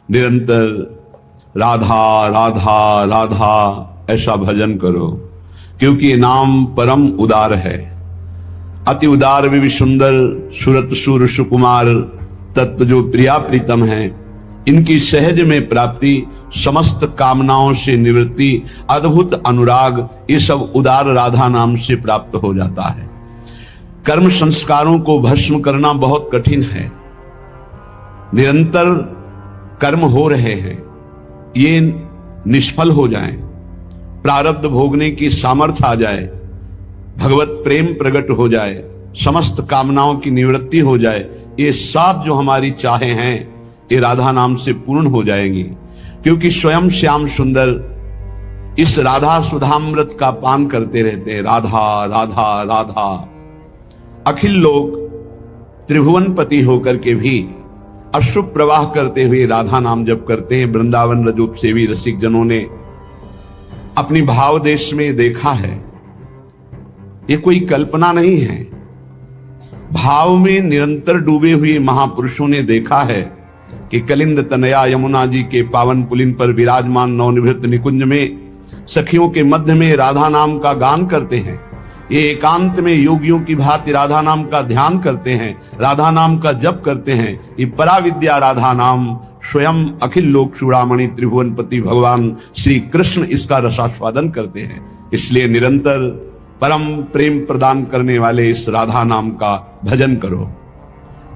निरंतर राधा राधा राधा ऐसा भजन करो, क्योंकि ये नाम परम उदार है। अति उदार भी सुंदर सुरत सुर सुकुमार तत्व जो प्रिया प्रीतम है, इनकी सहज में प्राप्ति, समस्त कामनाओं से निवृत्ति, अद्भुत अनुराग, ये सब उदार राधा नाम से प्राप्त हो जाता है। कर्म संस्कारों को भस्म करना बहुत कठिन है। निरंतर कर्म हो रहे हैं, ये निष्फल हो जाएं, प्रारब्ध भोगने की सामर्थ्य आ जाए, भगवत प्रेम प्रकट हो जाए, समस्त कामनाओं की निवृत्ति हो जाए, ये सब जो हमारी चाहे हैं ये राधा नाम से पूर्ण हो जाएंगी। क्योंकि स्वयं श्याम सुंदर इस राधा सुधामृत का पान करते रहते हैं। राधा राधा राधा। अखिल लोग त्रिभुवनपति होकर के भी अश्रु प्रवाह करते हुए राधा नाम जप करते हैं। वृंदावन रजूप सेवी रसिक जनों ने अपनी भाव देश में देखा है, ये कोई कल्पना नहीं है। भाव में निरंतर डूबे हुए महापुरुषों ने देखा है कि कलिंद तनया यमुना जी के पावन पुलिन पर विराजमान नवनिवृत्त निकुंज में सखियों के मध्य में राधा नाम का गान करते हैं। ये एकांत में योगियों की भांति राधा नाम का ध्यान करते हैं, राधा नाम का जप करते हैं। ये पराविद्या राधा नाम स्वयं अखिल लोक चूड़ामणि त्रिभुवनपति भगवान श्री कृष्ण इसका रसास्वादन करते हैं। इसलिए निरंतर परम प्रेम प्रदान करने वाले इस राधा नाम का भजन करो।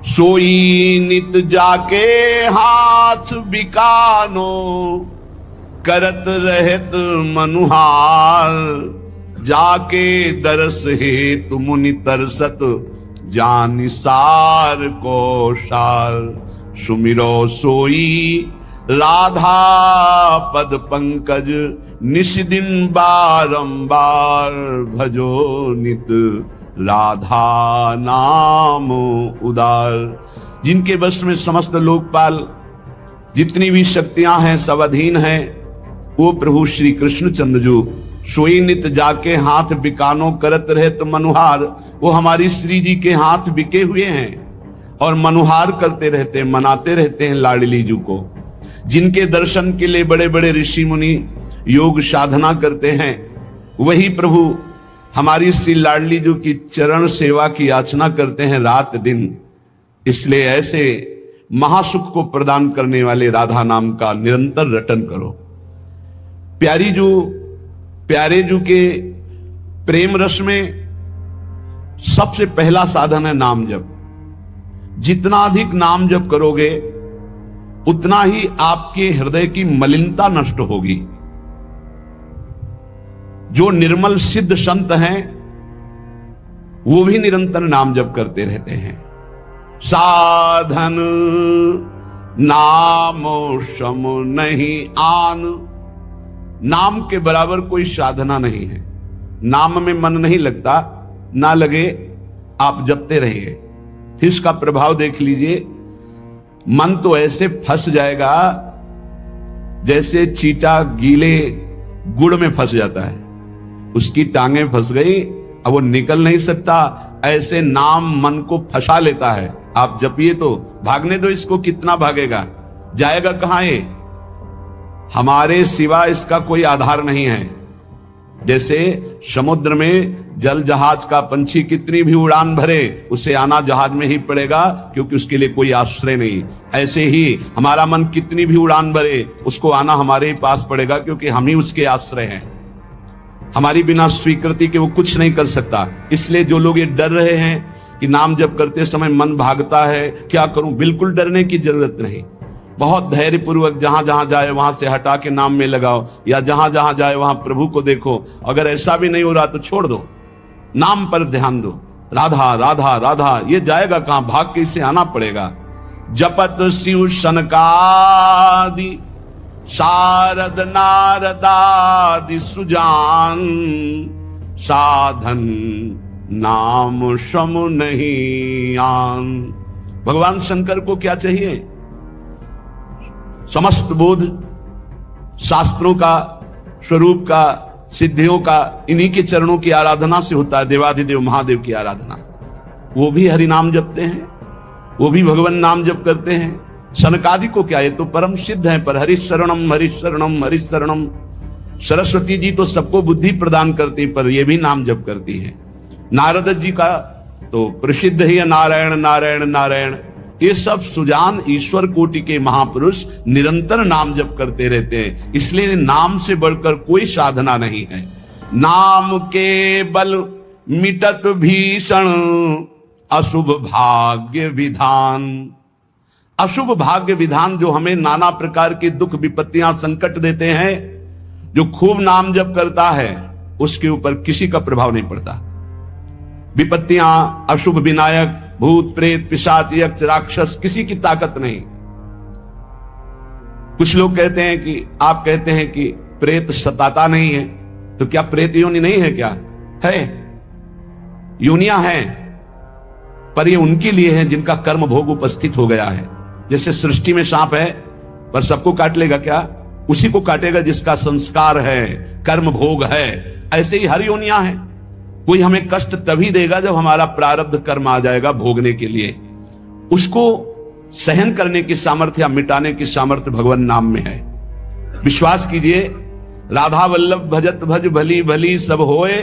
सोई नित जाके हाथ बिकानो, करत रहत मनुहार, जाके दरस हेतु मुनि तरसत, जानि सार को सार। सुमिरो सोई राधा पद पंकज, निश दिन बारंबार, भजो नित राधा नाम उदार। जिनके बस में समस्त लोकपाल, जितनी भी शक्तियां हैं सब अधीन हैं, वो प्रभु श्री कृष्ण चंद्र जो सोई नित जाके हाथ बिकानो, करत रहे तो मनुहार, वो हमारी श्री जी के हाथ बिके हुए हैं और मनुहार करते रहते हैं, मनाते रहते हैं लाडली जू को। जिनके दर्शन के लिए बड़े बड़े ऋषि मुनि योग साधना करते हैं, वही प्रभु हमारी श्री लाडली जू की चरण सेवा की याचना करते हैं रात दिन। इसलिए ऐसे महासुख को प्रदान करने वाले राधा नाम का निरंतर रटन करो। प्यारी जू, प्यारे जू के प्रेम रस में सबसे पहला साधन है नाम जप। जितना अधिक नाम जप करोगे उतना ही आपके हृदय की मलिनता नष्ट होगी। जो निर्मल सिद्ध संत हैं वो भी निरंतर नाम जप करते रहते हैं। साधन नाम सम नहीं आन, नाम के बराबर कोई साधना नहीं है। नाम में मन नहीं लगता, ना लगे आप जपते रहिए, फिर इसका प्रभाव देख लीजिए। मन तो ऐसे फंस जाएगा जैसे चींटा गीले गुड़ में फंस जाता है, उसकी टांगें फंस गई, अब वो निकल नहीं सकता। ऐसे नाम मन को फंसा लेता है। आप जपिए तो भागने दो इसको, कितना भागेगा, जाएगा कहां ये? हमारे सिवा इसका कोई आधार नहीं है। जैसे समुद्र में जल जहाज का पंछी कितनी भी उड़ान भरे, उसे आना जहाज में ही पड़ेगा, क्योंकि उसके लिए कोई आश्रय नहीं। ऐसे ही हमारा मन कितनी भी उड़ान भरे, उसको आना हमारे ही पास पड़ेगा, क्योंकि हम ही उसके आश्रय हैं। हमारी बिना स्वीकृति के वो कुछ नहीं कर सकता। इसलिए जो लोग ये डर रहे हैं कि नाम जप करते समय मन भागता है, क्या करूं, बिल्कुल डरने की जरूरत नहीं। बहुत धैर्य पूर्वक जहां जहां जाए वहां से हटा के नाम में लगाओ, या जहां जहां जाए वहां प्रभु को देखो। अगर ऐसा भी नहीं हो रहा तो छोड़ दो, नाम पर ध्यान दो। राधा राधा राधा, ये जाएगा कहां, भाग के इसे आना पड़ेगा। जपत शिव सनकादि, शारद नारदादि सुजान, साधन नाम सम नहीं आन। भगवान शंकर को क्या चाहिए? समस्त बोध शास्त्रों का, स्वरूप का, सिद्धियों का इन्हीं के चरणों की आराधना से होता है, देवाधिदेव महादेव की आराधना से। वो भी हरि नाम जपते हैं, वो भी भगवान नाम जप करते हैं। सनकादि को क्या, ये तो परम सिद्ध है, पर हरिशरणम हरिशरणम हरिशरणम। सरस्वती जी तो सबको बुद्धि प्रदान करती, पर ये भी नाम जप करती है। नारद जी का तो प्रसिद्ध ही है नारायण नारायण नारायण। ये सब सुजान ईश्वर कोटि के महापुरुष निरंतर नाम जप करते रहते हैं, इसलिए नाम से बढ़कर कोई साधना नहीं है। नाम के बल मिटत भीषण अशुभ भाग्य विधान। अशुभ भाग्य विधान जो हमें नाना प्रकार के दुख विपत्तियां संकट देते हैं, जो खूब नाम जप करता है उसके ऊपर किसी का प्रभाव नहीं पड़ता। विपत्तियां, अशुभ विनायक, भूत प्रेत पिशाच यक्ष राक्षस, किसी की ताकत नहीं। कुछ लोग कहते हैं कि आप कहते हैं कि प्रेत सताता नहीं है, तो क्या प्रेत योनि नहीं है? क्या है? योनियां हैं, पर ये उनके लिए है जिनका कर्म भोग उपस्थित हो गया है। जैसे सृष्टि में सांप है, पर सबको काट लेगा क्या? उसी को काटेगा जिसका संस्कार है, कर्म भोग है। ऐसे ही हर योनियां हैं। कोई हमें कष्ट तभी देगा जब हमारा प्रारब्ध कर्म आ जाएगा भोगने के लिए। उसको सहन करने की सामर्थ्य या मिटाने की सामर्थ्य भगवान नाम में है। विश्वास कीजिए, राधा वल्लभ भजत भज भली भली सब होए,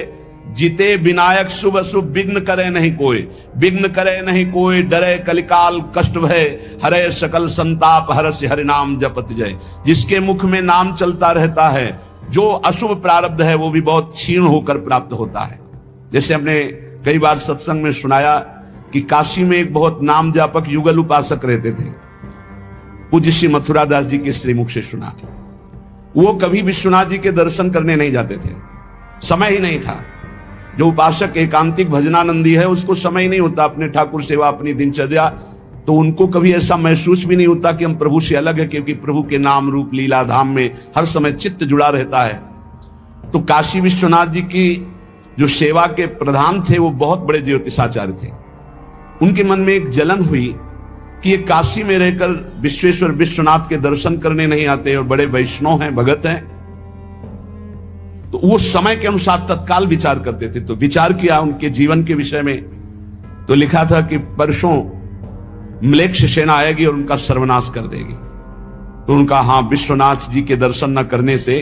जीते विनायक शुभ शुभ विघ्न करे नहीं कोई। विघ्न करे नहीं कोई, डरे कलिकाल कष्ट भय, हरे सकल संताप हरस हरि नाम जपत जय। जिसके मुख में नाम चलता रहता है, जो अशुभ प्रारब्ध है वो भी बहुत क्षीण होकर प्राप्त होता है। जैसे हमने कई बार सत्संग में सुनाया कि काशी में एक बहुत नाम जापक युगल उपासक रहते थे। पूज्य श्री मथुरा दास जी के श्रीमुख से सुना। वो कभी विश्वनाथ जी के दर्शन करने नहीं जाते थे, समय ही नहीं था। जो उपासक एकांतिक भजनानंदी है, उसको समय ही नहीं होता अपने ठाकुर सेवा, अपनी दिनचर्या, तो उनको कभी ऐसा महसूस भी नहीं होता कि हम प्रभु से अलग है, क्योंकि प्रभु के नाम रूप लीला धाम में हर समय चित्त जुड़ा रहता है। तो काशी विश्वनाथ जी की जो सेवा के प्रधान थे, वो बहुत बड़े ज्योतिषाचार्य थे। उनके मन में एक जलन हुई कि ये काशी में रहकर विश्वेश्वर विश्वनाथ के दर्शन करने नहीं आते और बड़े वैष्णव हैं, भगत हैं। तो वो समय के अनुसार तत्काल विचार करते थे। तो विचार किया उनके जीवन के विषय में, तो लिखा था कि परसों म्लेच्छ सेना आएगी और उनका सर्वनाश कर देगी। तो उनका हाँ, विश्वनाथ जी के दर्शन न करने से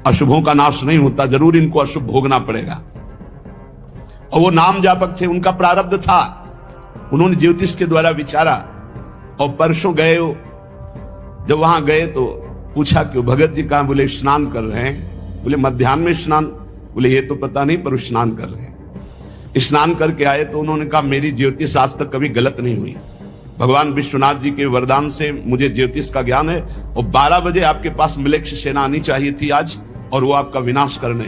अशुभों का नाश नहीं होता, जरूर इनको अशुभ भोगना पड़ेगा। और वो नाम जापक थे, उनका प्रारब्ध था। उन्होंने ज्योतिष के द्वारा विचारा और परसों गए। जब वहां गए तो पूछा कि भगत जी कहां? बोले स्नान कर रहे हैं। बोले मध्याह्न में स्नान? बोले ये तो पता नहीं, पर स्नान कर रहे हैं। स्नान करके आए तो उन्होंने कहा मेरी ज्योतिष आज तक कभी गलत नहीं हुई। भगवान विश्वनाथ जी के वरदान से मुझे ज्योतिष का ज्ञान है, और 12 बजे आपके पास म्लेच्छ सेना आनी चाहिए थी आज, और वो आपका विनाश करने,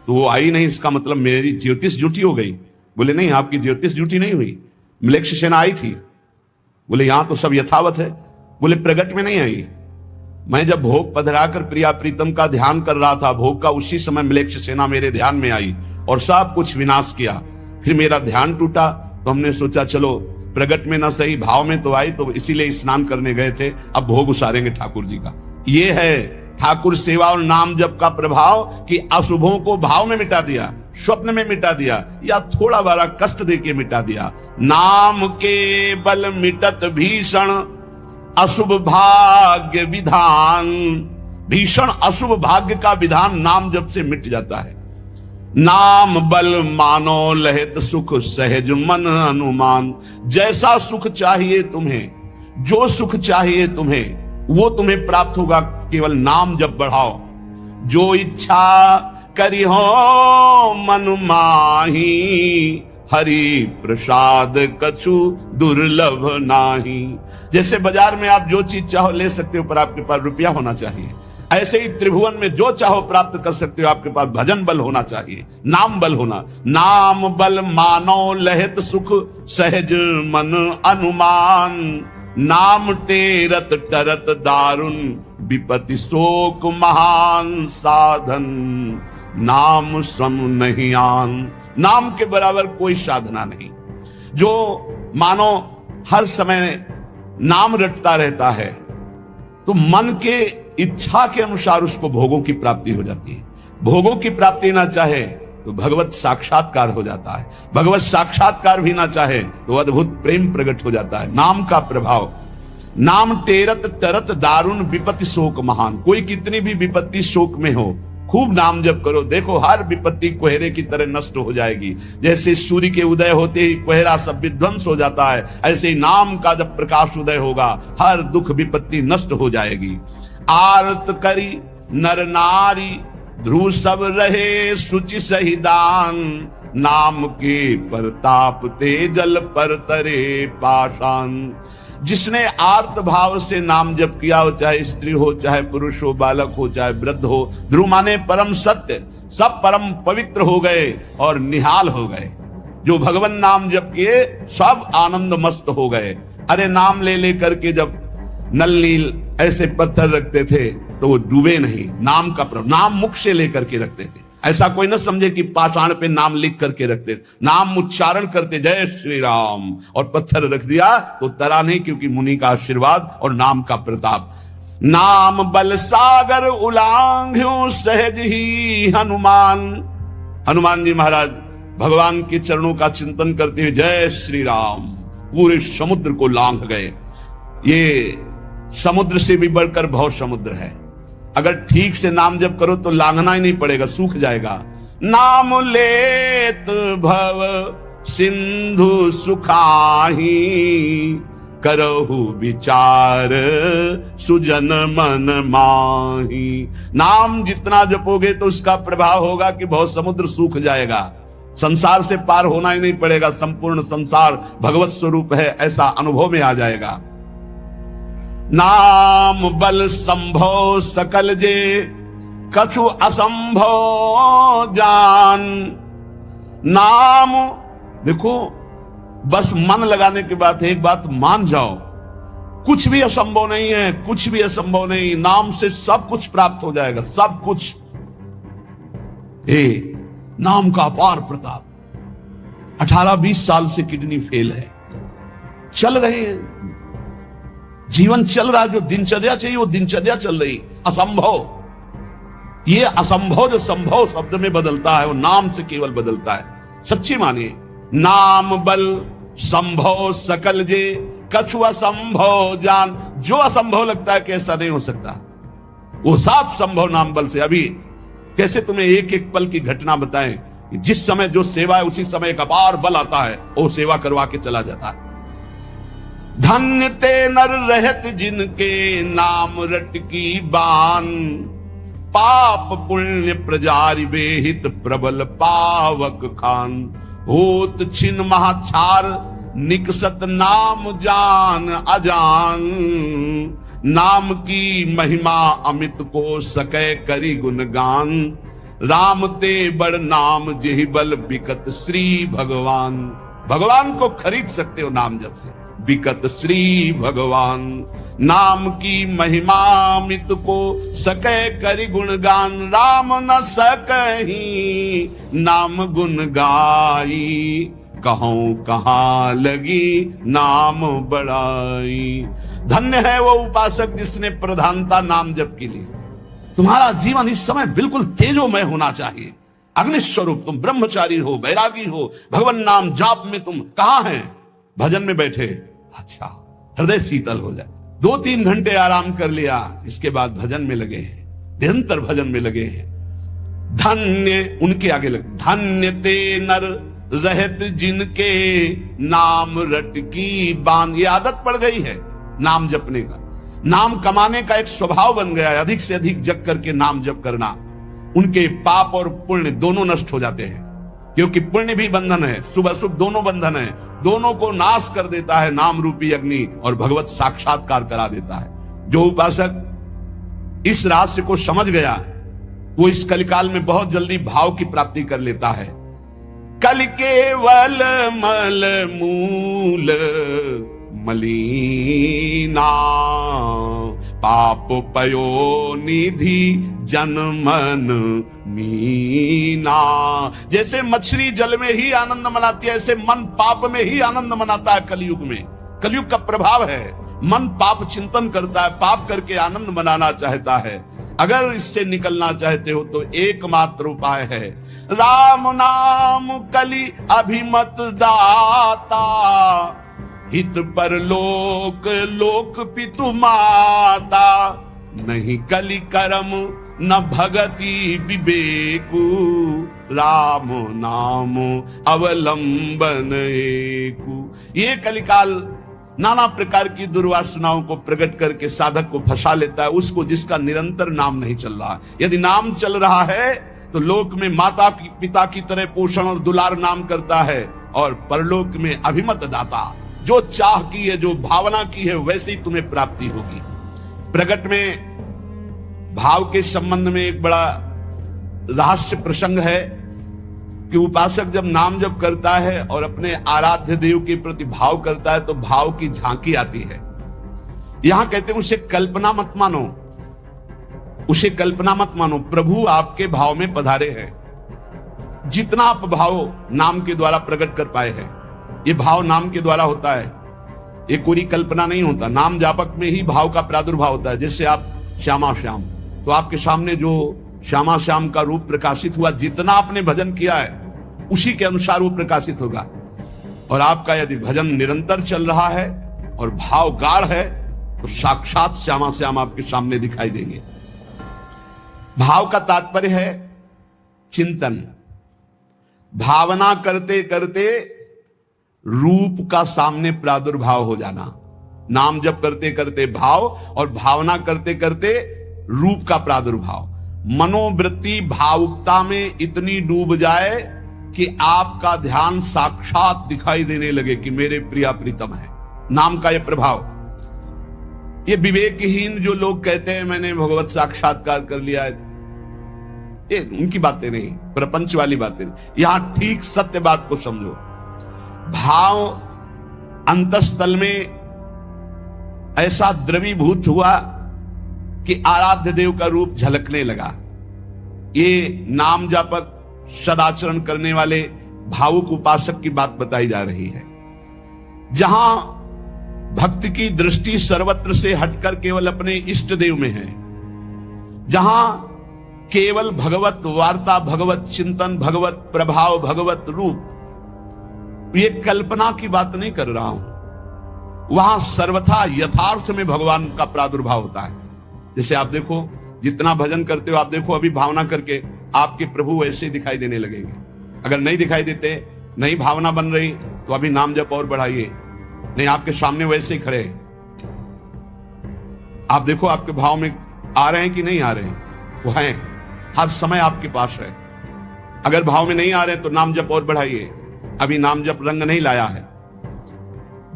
तो वो आई नहीं। इसका मतलब मेरी ज्योतिष झूठी हो गई। बोले नहीं, आपकी ज्योतिष झूठी नहीं हुई, म्लेच्छ सेना आई थी। बोले यहां तो सब यथावत है। बोले प्रगट में नहीं आई। मैं जब भोग पधराकर प्रिया प्रीतम का ध्यान कर रहा था भोग का, उसी समय म्लेच्छ सेना मेरे ध्यान में आई और सब कुछ विनाश किया। फिर मेरा ध्यान टूटा, तो हमने सोचा चलो प्रगट में ना सही, भाव में तो आई, तो इसीलिए स्नान करने गए थे, अब भोग उसारेंगे ठाकुर जी का। ये है ठाकुर सेवा और नाम जप का प्रभाव, कि अशुभों को भाव में मिटा दिया, स्वप्न में मिटा दिया, या थोड़ा बड़ा कष्ट देके मिटा दिया। नाम के बल मिटत भीषण अशुभ भाग्य विधान। भीषण अशुभ भाग्य का विधान नाम जप से मिट जाता है। नाम बल मानो लहित सुख सहज मन अनुमान। जैसा सुख चाहिए तुम्हें, जो सुख चाहिए तुम्हें, वो तुम्हें प्राप्त होगा, केवल नाम जब बढ़ाओ। जो इच्छा करी हो मन माही, हरि प्रसाद कछु दुर्लभ नाही। जैसे बाजार में आप जो चीज चाहो ले सकते हो, पर आपके पास रुपया होना चाहिए। ऐसे ही त्रिभुवन में जो चाहो प्राप्त कर सकते हो, आपके पास भजन बल होना चाहिए, नाम बल होना। नाम बल मानो लहित सुख सहज मन अनुमान। नाम टेरत टरत दारुण विपत्ति शोक महान साधन। नाम सम नहीं आन। नाम के बराबर कोई साधना नहीं। जो मानो हर समय नाम रटता रहता है, तो मन के इच्छा के अनुसार उसको भोगों की प्राप्ति हो जाती है। भोगों की प्राप्ति ना चाहे तो भगवत साक्षात्कार हो जाता है। भगवत साक्षात्कार भी ना चाहे तो अद्भुत प्रेम प्रकट हो जाता है। नाम का प्रभाव, नाम टेरत टरत दारुण विपत्ति शोक महान। कोई कितनी भी विपत्ति शोक में हो, खूब नाम जप करो, देखो हर विपत्ति कोहरे की तरह नष्ट हो जाएगी। जैसे सूर्य के उदय होते ही कोहरा सब विध्वंस हो जाता है, ऐसे ही नाम का जब प्रकाश उदय होगा हर दुख विपत्ति नष्ट हो जाएगी। आरत करी नर नारी ध्रुव सब रहे शुचि सहिदान, नाम के परताप ते जल पर तरे पाषाण। जिसने आर्त भाव से नाम जप किया हो, चाहे स्त्री हो, चाहे पुरुष हो, बालक हो, चाहे वृद्ध हो, ध्रुव माने परम सत्य, सब परम पवित्र हो गए और निहाल हो गए। जो भगवान नाम जप किए सब आनंद मस्त हो गए। अरे नाम ले लेकर के जब नल नील ऐसे पत्थर रखते थे तो वो डूबे नहीं, नाम का प्रभाव, नाम मुख से लेकर के रखते थे। ऐसा कोई न समझे कि पाषाण पे नाम लिख करके रखते, नाम उच्चारण करते, जय श्री राम, और पत्थर रख दिया तो तरा नहीं, क्योंकि मुनि का आशीर्वाद और नाम का प्रताप। नाम बल सागर उलांघ्यो सहज ही हनुमान। हनुमान जी महाराज भगवान के चरणों का चिंतन करते हुए जय श्री राम पूरे समुद्र को लांघ गए। ये समुद्र से भी बढ़कर भव समुद्र है। अगर ठीक से नाम जप करो तो लांघना ही नहीं पड़ेगा, सूख जाएगा। नाम लेत भव सिंधु सुखाही, करहु विचार सुजन मन माही। नाम जितना जपोगे तो उसका प्रभाव होगा कि बहुत समुद्र सूख जाएगा, संसार से पार होना ही नहीं पड़ेगा, संपूर्ण संसार भगवत स्वरूप है ऐसा अनुभव में आ जाएगा। नाम बल संभव सकल जे कछु असंभव जान। नाम देखो, बस मन लगाने के बाद एक बात मान जाओ, कुछ भी असंभव नहीं है, कुछ भी असंभव नहीं। नाम से सब कुछ प्राप्त हो जाएगा, सब कुछ। नाम का अपार प्रताप। 18-20 साल से किडनी फेल है, चल रहे हैं, जीवन चल रहा है, जो दिनचर्या चाहिए वो दिनचर्या चल रही। असंभव, ये असंभव जो संभव शब्द में बदलता है वो नाम से केवल बदलता है। सच्ची मानिए, नाम बल संभव सकल जे कछु असंभव जान। जो असंभव लगता है कि ऐसा नहीं हो सकता, वो सब संभव नाम बल से। अभी कैसे तुम्हें एक एक पल की घटना बताएं कि जिस समय जो सेवा है उसी समय एक अपार बल आता है, वो सेवा करवा के चला जाता है। धन्य ते नर रहत जिनके नाम रट की बान, पाप पुण्य प्रजारि बेहित प्रबल पावक खान। होत छिन महाछार निकसत नाम जान अजान, नाम की महिमा अमित को सकै करी गुणगान। राम ते बड़ नाम जेहि बल बिकत श्री भगवान। भगवान को खरीद सकते हो नाम जप से, बिकत श्री भगवान। नाम की महिमा मित को सकै करि गुणगान, राम न सकहि नाम गुण गाई। कहूं कहां लगी नाम बड़ाई। धन्य है वो उपासक जिसने प्रधानता नाम जप के लिए। तुम्हारा जीवन इस समय बिल्कुल तेजोमय होना चाहिए, अग्नि स्वरूप। तुम ब्रह्मचारी हो, बैरागी हो, भगवान नाम जाप में तुम कहां हैं? भजन में बैठे, अच्छा हृदय शीतल हो जाए। 2-3 घंटे आराम कर लिया, इसके बाद भजन में लगे हैं, निरंतर भजन में लगे हैं। धन्य, उनके आगे लगे, धन्य ते नर रहत जिनके नाम रट की बान। ये आदत पड़ गई है नाम जपने का, नाम कमाने का एक स्वभाव बन गया है। अधिक से अधिक जप करके नाम जप करना, उनके पाप और पुण्य दोनों नष्ट हो जाते हैं, क्योंकि पुण्य भी बंधन है, शुभ अशुभ दोनों बंधन है, दोनों को नाश कर देता है नाम रूपी अग्नि, और भगवत साक्षात्कार करा देता है। जो उपासक इस रहस्य को समझ गया वो इस कलिकाल में बहुत जल्दी भाव की प्राप्ति कर लेता है। कल केवल मल मूल मलीना, पाप पयो निधि जनमन मीना। जैसे मछली जल में ही आनंद मनाती है, ऐसे मन पाप में ही आनंद मनाता है। कलयुग में, कलयुग का प्रभाव है, मन पाप चिंतन करता है, पाप करके आनंद मनाना चाहता है। अगर इससे निकलना चाहते हो तो एकमात्र उपाय है राम नाम कलि अभिमत दाता, हित पर लोक लोक पितु माता, नहीं कलि करम न भगति विवेकु, राम नाम अवलंबन एकु। ये कलिकाल नाना प्रकार की दुर्वासनाओं को प्रकट करके साधक को फंसा लेता है, उसको जिसका निरंतर नाम नहीं चल रहा। यदि नाम चल रहा है तो लोक में माता पिता की तरह पोषण और दुलार नाम करता है, और परलोक में अभिमत दाता, जो चाह की है, जो भावना की है, वैसे ही तुम्हें प्राप्ति होगी। प्रकट में भाव के संबंध में एक बड़ा रहस्य प्रसंग है कि उपासक जब नाम जप करता है और अपने आराध्य देव के प्रति भाव करता है तो भाव की झांकी आती है। यहां कहते हैं उसे कल्पना मत मानो, उसे कल्पना मत मानो, प्रभु आपके भाव में पधारे हैं। जितना आप भाव नाम के द्वारा प्रकट कर पाए हैं, ये भाव नाम के द्वारा होता है, ये कोई कल्पना नहीं होता। नाम जापक में ही भाव का प्रादुर्भाव होता है। जैसे आप श्यामा श्याम, तो आपके सामने जो श्यामा श्याम का रूप प्रकाशित हुआ, जितना आपने भजन किया है उसी के अनुसार वो प्रकाशित होगा। और आपका यदि भजन निरंतर चल रहा है और भाव गाढ़ है तो साक्षात श्यामा श्याम आपके सामने दिखाई देंगे। भाव का तात्पर्य है चिंतन। भावना करते करते रूप का सामने प्रादुर्भाव हो जाना। नाम जप करते करते भाव और भावना करते करते रूप का प्रादुर्भाव। मनोवृत्ति भावुकता में इतनी डूब जाए कि आपका ध्यान साक्षात दिखाई देने लगे कि मेरे प्रिया प्रीतम है। नाम का यह प्रभाव। ये विवेकहीन जो लोग कहते हैं मैंने भगवत साक्षात्कार कर लिया है, ये उनकी बातें नहीं, प्रपंच वाली बातें नहीं। यहां ठीक सत्य बात को समझो। भाव अंतस्थल में ऐसा द्रवीभूत हुआ कि आराध्य देव का रूप झलकने लगा। ये नाम जापक सदाचरण करने वाले भावुक उपासक की बात बताई जा रही है। जहां भक्ति की दृष्टि सर्वत्र से हटकर केवल अपने इष्ट देव में है, जहां केवल भगवत वार्ता, भगवत चिंतन, भगवत प्रभाव, भगवत रूप, ये कल्पना की बात नहीं कर रहा हूं, वहां सर्वथा यथार्थ में भगवान का प्रादुर्भाव होता है। जैसे आप देखो, जितना भजन करते हो आप देखो, अभी भावना करके आपके प्रभु वैसे ही दिखाई देने लगेंगे। अगर नहीं दिखाई देते, नहीं भावना बन रही, तो अभी नाम जप और बढ़ाइए, नहीं आपके सामने वैसे ही खड़े। आप देखो आपके भाव में आ रहे हैं कि नहीं आ रहे हैं, वो हैं, हर समय आपके पास है। अगर भाव में नहीं आ रहे हैं तो नाम जप और बढ़ाइए, अभी नाम जप रंग नहीं लाया है।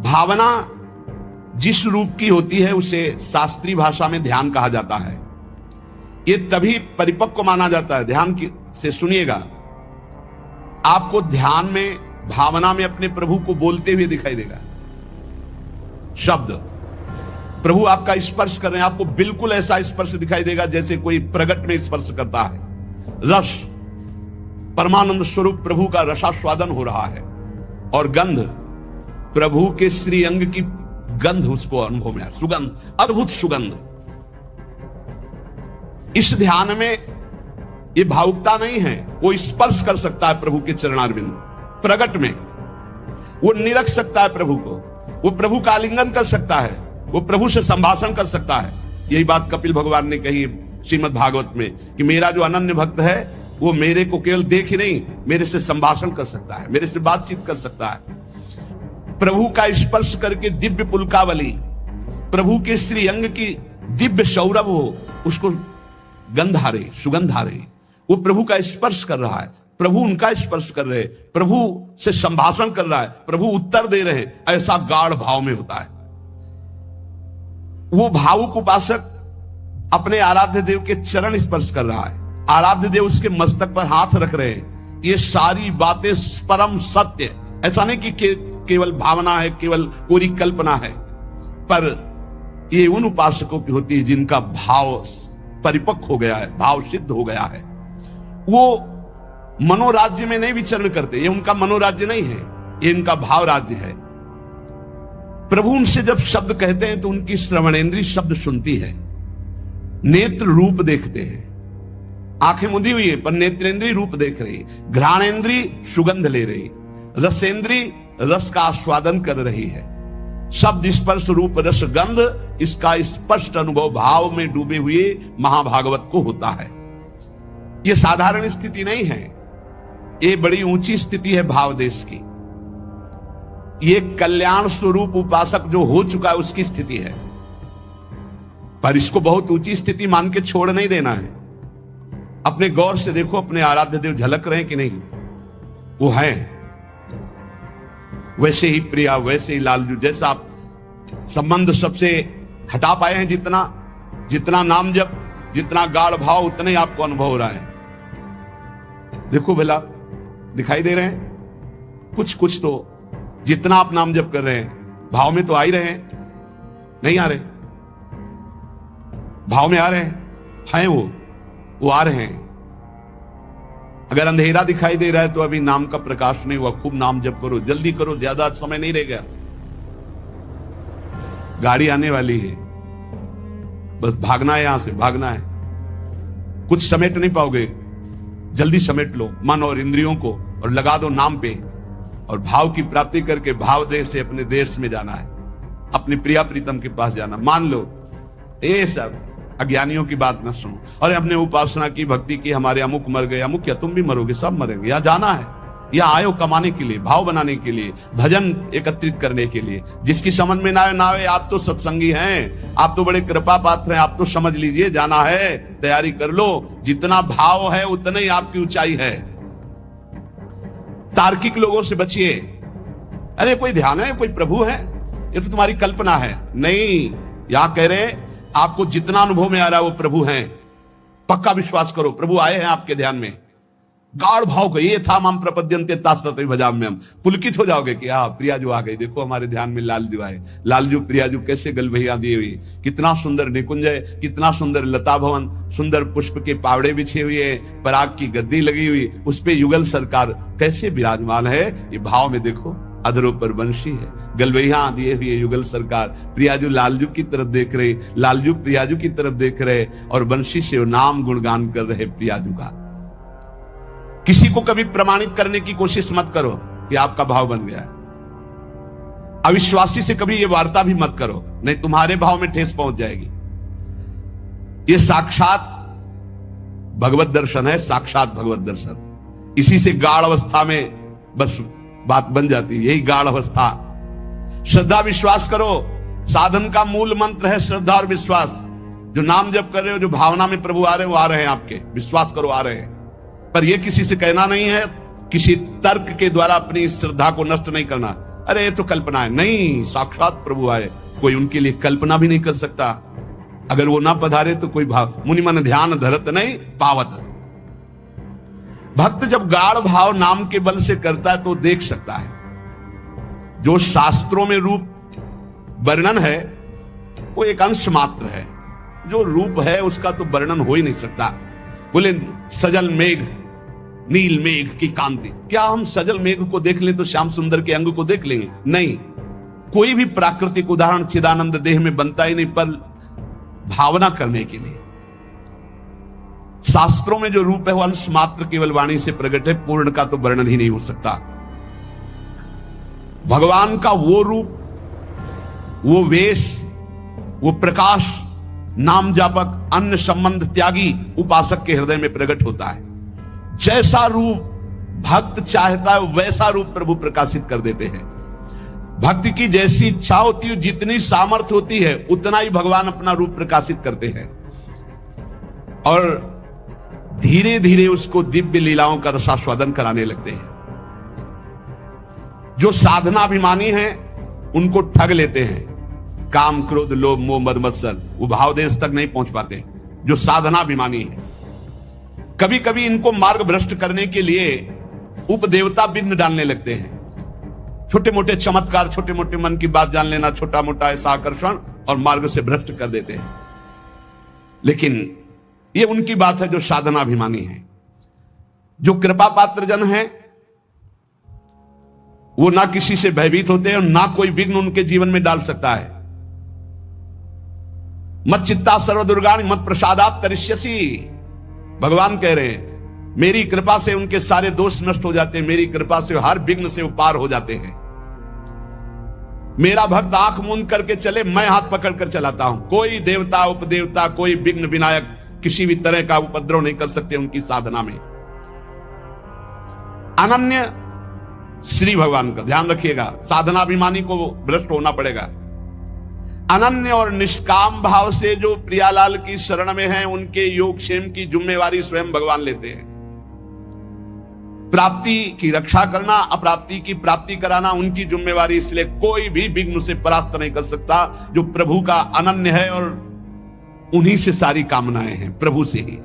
भावना जिस रूप की होती है उसे शास्त्रीय भाषा में ध्यान कहा जाता है। ये तभी परिपक्व माना जाता है। ध्यान से सुनिएगा, आपको ध्यान में, भावना में अपने प्रभु को बोलते हुए दिखाई देगा। शब्द प्रभु आपका स्पर्श कर रहे हैं, आपको बिल्कुल ऐसा स्पर्श दिखाई देगा जैसे कोई प्रगट में स्पर्श करता है। रस, परमानंद स्वरूप प्रभु का रसास्वादन हो रहा है, और गंध, प्रभु के श्री अंग की गंध उसको अनुभव में, सुगंध, अद्भुत सुगंध। इस ध्यान में ये भावुकता नहीं है, वो स्पर्श कर सकता है प्रभु के चरणारविंद। प्रगट में वो निरख सकता है प्रभु को, वो प्रभु का आलिंगन कर सकता है, वो प्रभु से संभाषण कर सकता है। यही बात कपिल भगवान ने कही श्रीमद् भागवत में कि मेरा जो अनन्य भक्त है वो मेरे को केवल देख ही नहीं, मेरे से संभाषण कर सकता है, मेरे से बातचीत कर सकता है। प्रभु का स्पर्श करके दिव्य पुलकावली, प्रभु के श्री अंग की दिव्य सौरभ हो, उसको गंध आ रही, सुगंध आ रही, वो प्रभु का स्पर्श कर रहा है, प्रभु उनका स्पर्श कर रहे, प्रभु से संभाषण कर रहा है, प्रभु उत्तर दे रहे हैं, ऐसा गाढ़ भाव में होता है। वो भावुक उपासक अपने आराध्य देव के चरण स्पर्श कर रहा है, आराध्य देव उसके मस्तक पर हाथ रख रहे हैं। ये सारी बातें परम सत्य, ऐसा नहीं कि केवल भावना है, केवल कोरी कल्पना है, पर ये उन उपासकों की होती है जिनका भाव परिपक्व हो गया है, भाव सिद्ध हो गया है। वो मनोराज्य में नहीं विचरण करते, ये उनका मनोराज्य नहीं है, ये इनका भाव राज्य है। प्रभु उनसे जब शब्द कहते हैं तो उनकी श्रवणेंद्रिय शब्द सुनती है, नेत्र रूप देखते हैं, आंखें मुदी हुई है पर नेत्रेंद्रिय रूप देख रही, घ्राणेंद्रिय सुगंध ले रही, रसेंद्रिय रस का आस्वादन कर रही है, शब्द स्पर्श रूप रस गंध, इसका स्पष्ट अनुभव भाव में डूबे हुए महाभागवत को होता है। यह साधारण स्थिति नहीं है, ये बड़ी ऊंची स्थिति है भाव देश की। ये कल्याण स्वरूप उपासक जो हो चुका है उसकी स्थिति है, पर इसको बहुत ऊंची स्थिति मान के छोड़ नहीं देना है। अपने गौर से देखो, अपने आराध्य देव झलक रहे हैं कि नहीं? वो हैं वैसे ही प्रिया, वैसे ही लालजू, जैसा आप संबंध सबसे हटा पाए हैं, जितना नाम जप, जितना गाढ़ भाव, उतना ही आपको अनुभव हो रहा है। देखो भला, दिखाई दे रहे हैं कुछ तो, जितना आप नाम जप कर रहे हैं भाव में तो आ ही रहे हैं, नहीं आ रहे? भाव में आ रहे हैं वो आ रहे हैं। अगर अंधेरा दिखाई दे रहा है तो अभी नाम का प्रकाश नहीं हुआ। खूब नाम जप करो, जल्दी करो, ज्यादा समय नहीं रह गया, गाड़ी आने वाली है, बस भागना है, यहां से भागना है। कुछ समेट नहीं पाओगे, जल्दी समेट लो मन और इंद्रियों को और लगा दो नाम पे, और भाव की प्राप्ति करके भाव देश से अपने देश में जाना है, अपनी प्रिया प्रीतम के पास जाना। मान लो ये सब अज्ञानियों की बात न सुनो। अरे हमने उपासना की, भक्ति की, हमारे अमुक मर गए, अमुक क्या तुम भी मरोगे, सब मरेंगे। यहां जाना है, यहां आयो कमाने के लिए, भाव बनाने के लिए, भजन एकत्रित करने के लिए। जिसकी समझ में ना आए, आप तो सत्संगी हैं, आप तो बड़े कृपा पात्र हैं, आप तो समझ लीजिए, जाना है, तैयारी कर लो। जितना भाव है उतना ही आपकी ऊंचाई है। तार्किक लोगों से बचिए। अरे कोई ध्यान है, कोई प्रभु है, ये तो तुम्हारी कल्पना है। नहीं, यहां कह रहे आपको जितना अनुभव में आ रहा है वो प्रभु हैं। पक्का विश्वास करो, प्रभु आए हैं आपके ध्यान में। गाढ़ भाव का ये था, माम प्रपद्यन्ते तास्तते भजाम्यहम्। पुलकित हो जाओगे कि हाँ प्रियाजू आ गई, देखो हमारे ध्यान में लालजू आए। लालजू प्रियाजू कैसे गलभैया दी हुई, कितना सुंदर निकुंज है, कितना सुंदर लता भवन, सुंदर पुष्प के पावड़े बिछे हुए, पराग की गद्दी लगी हुई, उस पे युगल सरकार कैसे विराजमान है। ये भाव में देखो, अधरों पर बंशी है, गलबैया दिए हुए युगल सरकार, प्रियाजू लालजू की तरफ देख रहे, लालजू प्रियाजू की तरफ देख रहे, और बंशी से नाम गुणगान कर रहे प्रियाजू का। किसी को कभी प्रमाणित करने की कोशिश मत करो कि आपका भाव बन गया है। अविश्वासी से कभी ये वार्ता भी मत करो, नहीं तुम्हारे भाव में ठेस पहुंच जाएगी। ये साक्षात भगवत दर्शन है, साक्षात भगवत दर्शन। इसी से गाढ़ अवस्था में बस बात बन जाती है, यही गाढ़ अवस्था। श्रद्धा विश्वास करो, साधन का मूल मंत्र है श्रद्धा और विश्वास। जो नाम जप कर रहे हो, जो भावना में प्रभु आ रहे हो, आ रहे हैं आपके, विश्वास करो आ रहे हैं। पर यह किसी से कहना नहीं है, किसी तर्क के द्वारा अपनी श्रद्धा को नष्ट नहीं करना। अरे ये तो कल्पना है, नहीं, साक्षात प्रभु आए, कोई उनके लिए कल्पना भी नहीं कर सकता। अगर वो ना पधारे तो कोई भाव, मुनि मन ध्यान धरत नहीं पावत। भक्त जब गाढ़ भाव नाम के बल से करता है तो देख सकता है। जो शास्त्रों में रूप वर्णन है वो एक अंश मात्र है, जो रूप है उसका तो वर्णन हो ही नहीं सकता। बोले सजल मेघ, नील मेघ की कांति, क्या हम सजल मेघ को देख लें तो श्याम सुंदर के अंग को देख लेंगे? नहीं, कोई भी प्राकृतिक उदाहरण चिदानंद देह में बनता ही नहीं, पर भावना करने के लिए। शास्त्रों में जो रूप है वो अंश मात्र केवल वाणी से प्रकट है, पूर्ण का तो वर्णन ही नहीं हो सकता। भगवान का वो रूप, वो वेश, वो प्रकाश नाम जापक, अन्य संबंध त्यागी उपासक के हृदय में प्रकट होता है। जैसा रूप भक्त चाहता है वैसा रूप प्रभु प्रकाशित कर देते हैं। भक्ति की जैसी इच्छा होती है, जितनी सामर्थ्य होती है, उतना ही भगवान अपना रूप प्रकाशित करते हैं, और धीरे धीरे उसको दिव्य लीलाओं का रसास्वादन कराने लगते हैं। जो साधनाभिमानी हैं उनको ठग लेते हैं, काम क्रोध लोभ मोह मद मत्सर, वो भाव देश तक नहीं पहुंच पाते। जो साधनाभिमानी है, कभी कभी इनको मार्ग भ्रष्ट करने के लिए उपदेवता बिघ्न डालने लगते हैं। छोटे मोटे चमत्कार, छोटे मोटे मन की बात जान लेना, छोटा मोटा ऐसा आकर्षण, और मार्ग से भ्रष्ट कर देते हैं। लेकिन ये उनकी बात है जो साधनाभिमानी है। जो कृपा पात्र जन है वो ना किसी से भयभीत होते हैं और ना कोई विघ्न उनके जीवन में डाल सकता है। मत चित्ता सर्वदुर्गाणि मत प्रसादात् तरिष्यसि, भगवान कह रहे हैं मेरी कृपा से उनके सारे दोष नष्ट हो जाते हैं, मेरी कृपा से हर विघ्न से वो पार हो जाते हैं। मेरा भक्त आंख मूंद करके चले, मैं हाथ पकड़ कर चलाता हूं। कोई देवता उपदेवता, कोई विघ्न विनायक किसी भी तरह का उपद्रव नहीं कर सकते उनकी साधना में। अनन्य श्री भगवान का ध्यान रखिएगा, साधनाभिमानी को भ्रष्ट होना पड़ेगा। अनन्य और निष्काम भाव से जो प्रियालाल की शरण में हैं, उनके योगक्षेम की जिम्मेवारी स्वयं भगवान लेते हैं। प्राप्ति की रक्षा करना, अप्राप्ति की प्राप्ति कराना उनकी जिम्मेवारी, इसलिए कोई भी विघ्न उसे परास्त नहीं कर सकता जो प्रभु का अनन्य है, और उन्हीं से सारी कामनाएं हैं, प्रभु से ही।